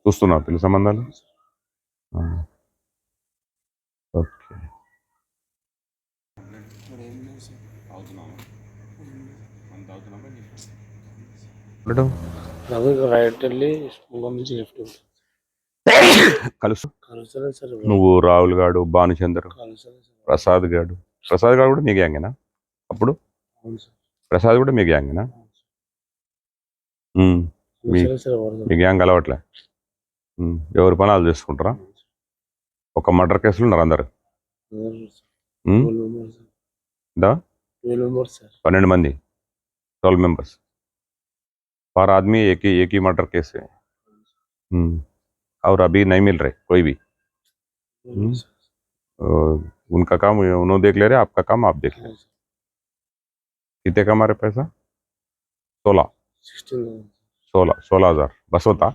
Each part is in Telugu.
చూస్తున్నావు పెళ్లి సంబంధాలు? ఓకే. కలుసు నువ్వు రాహుల్ గాడు, భానుచందర్, ప్రసాద్ గాడు కూడా మీ గ్యాంగేనా? అప్పుడు ప్రసాద్ కూడా మీ గ్యాంగేనా? మీ గ్యాంగ్ అలవాట్లే. ఎవరి పని వాళ్ళు చేసుకుంటారా? ఒక మర్డర్ కేసులు ఉన్నారు అందరు. 12 మంది, 12 members पर आदमी एक ही मर्डर केस है। और अभी नहीं मिल रहे कोई भी। उनका काम उन्होंने देख ले रहे, आपका काम आप देख ले। कितने का हमारे पैसा? 16,000 बस होता?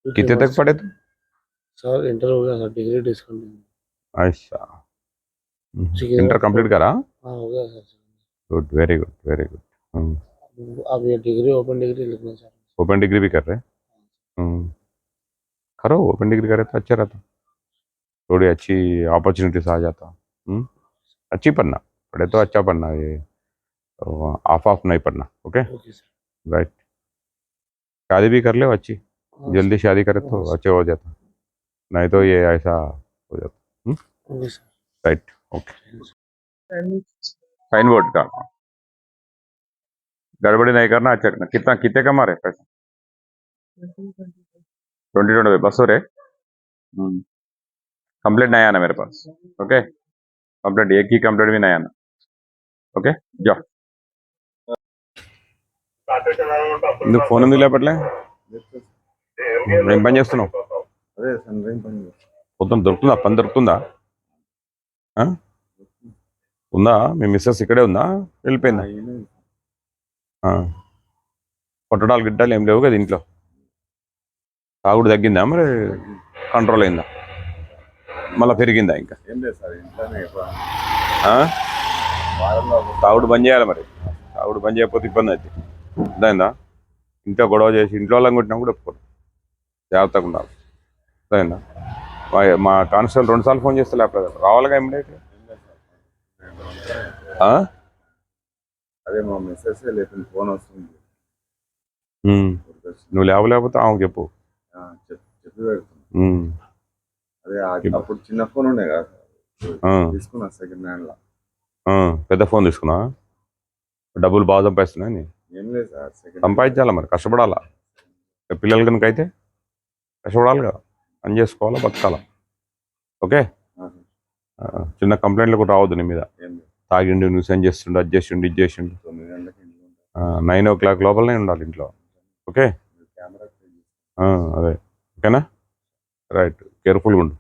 कितने तक पड़े थे सर? इंटर हो गया सर, डिग्री डिस्कंटिन्यू। अच्छा, इंटर कंप्लीट करा? हाँ हो गया sir. Good, very good, very good. अब ये डिग्री ओपन डिग्री लिखना चाह रहे हैं। ओपन डिग्री भी कर रहे हैं? करो, ओपन डिग्री करे तो अच्छा रहता, थोड़ी अच्छी अपॉर्चुनिटीज आ जाता। अच्छी पढ़ना, पढ़े तो अच्छा पढ़ना, ये ऑफ नहीं पढ़ना। Okay right. शादी भी कर ले अच्छी, जल्दी शादी करे तो अच्छे हो जाता, नहीं तो ये ऐसा हो जाता। Right, okay. साइन बोर्ड का गड़बड़ी नहीं करना, अच्छा करना। कितने का मारे पैसा? 20 बस हो रहे। कंप्लेंट नहीं आना मेरे पास। ओके, कंप्लेंट एक ही कंप्लेंट भी नहीं आना। ओके जाओ। నువ్వు ఫోన్ ఎందుకు లేపట్లే? ఏం పని చేస్తున్నావు? పొద్దున దొరుకుతుందా పని? దొరుకుతుందా? ఉందా? మీ మిస్సెస్ ఇక్కడే ఉందా, వెళ్ళిపోయిందా? కొట్టడాలు గిట్టాలు ఏం లేవు కదా ఇంట్లో? తాగుడు తగ్గిందా మరి? కంట్రోల్ అయిందా? మళ్ళీ పెరిగిందా ఇంకా? తాగుడు బంద్ చేయాలి మరి. తాగుడు బంద్ చేయకపోతే ఇబ్బంది అవుతుంది, అర్థమైందా? ఇంట్లో గొడవ చేసి ఇంట్లో వాళ్ళని కొట్టినా కూడా ఒప్పుకోరు, జాగ్రత్తగా ఉండాలి, అర్థమైందా? మా కానిస్టేబుల్ 2 సార్లు ఫోన్ చేస్తే లేకపోతే రావాలిగా ఇమ్మీడియట్గా. అదే మా మెసేజ్ లేకపోతే ఫోన్ వస్తుంది, నువ్వు లేకపోతే ఆమెకు చెప్పు, చెప్పి పెడుతున్నా. అదే అప్పుడు చిన్న ఫోన్ ఉండే కదా, తీసుకున్నా సెకండ్ హ్యాండ్ లా. పెద్ద ఫోన్ తీసుకున్నా? డబ్బులు బాగా సంపాదిస్తున్నాయి. ఏం లేదు సార్, సంపాదించాలా మరి, కష్టపడాలా. పిల్లలు కనుక అయితే కష్టపడాలి కదా, పని చేసుకోవాలా, బతకాలా. ఓకే, చిన్న కంప్లైంట్లు కూడా రావద్దు నీ మీద. తాగిండు, న్యూసెన్స్ చేస్తుండు, అది చేసిండు, ఇది చేసిండు. 9 o'clock లోపలనే ఉండాలి ఇంట్లో. ఓకే, అదే ఓకేనా? రైట్, కేర్ఫుల్గా ఉండు.